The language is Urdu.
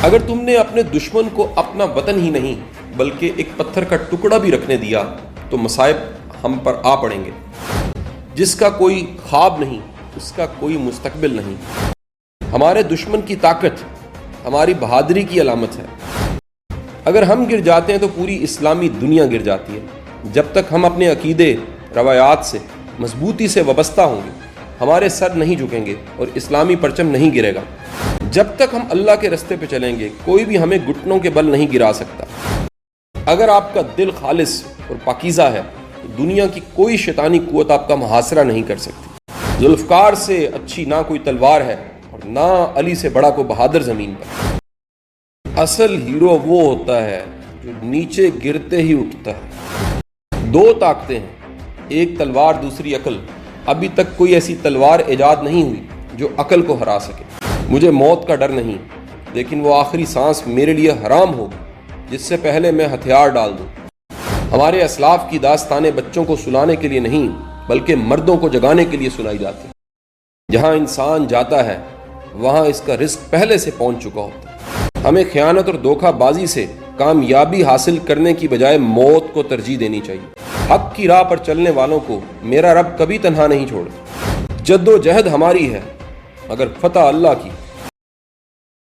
اگر تم نے اپنے دشمن کو اپنا وطن ہی نہیں بلکہ ایک پتھر کا ٹکڑا بھی رکھنے دیا تو مصائب ہم پر آ پڑیں گے۔ جس کا کوئی خواب نہیں اس کا کوئی مستقبل نہیں۔ ہمارے دشمن کی طاقت ہماری بہادری کی علامت ہے۔ اگر ہم گر جاتے ہیں تو پوری اسلامی دنیا گر جاتی ہے۔ جب تک ہم اپنے عقیدے روایات سے مضبوطی سے وابستہ ہوں گے ہمارے سر نہیں جھکیں گے اور اسلامی پرچم نہیں گرے گا۔ جب تک ہم اللہ کے رستے پہ چلیں گے کوئی بھی ہمیں گھٹنوں کے بل نہیں گرا سکتا۔ اگر آپ کا دل خالص اور پاکیزہ ہے تو دنیا کی کوئی شیطانی قوت آپ کا محاصرہ نہیں کر سکتی۔ ذوالفقار سے اچھی نہ کوئی تلوار ہے اور نہ علی سے بڑا کوئی بہادر زمین پر۔ اصل ہیرو وہ ہوتا ہے جو نیچے گرتے ہی اٹھتا ہے۔ دو طاقتیں ہیں، ایک تلوار دوسری عقل۔ ابھی تک کوئی ایسی تلوار ایجاد نہیں ہوئی جو عقل کو ہرا سکے۔ مجھے موت کا ڈر نہیں، لیکن وہ آخری سانس میرے لیے حرام ہوگی جس سے پہلے میں ہتھیار ڈال دوں۔ ہمارے اسلاف کی داستانیں بچوں کو سنانے کے لیے نہیں بلکہ مردوں کو جگانے کے لیے سنائی جاتی ہیں۔ جہاں انسان جاتا ہے وہاں اس کا رزق پہلے سے پہنچ چکا ہوتا ہے۔ ہمیں خیانت اور دھوکہ بازی سے کامیابی حاصل کرنے کی بجائے موت کو ترجیح دینی چاہیے۔ حق کی راہ پر چلنے والوں کو میرا رب کبھی تنہا نہیں چھوڑے۔ جد و جہد ہماری ہے مگر فتح اللہ کی۔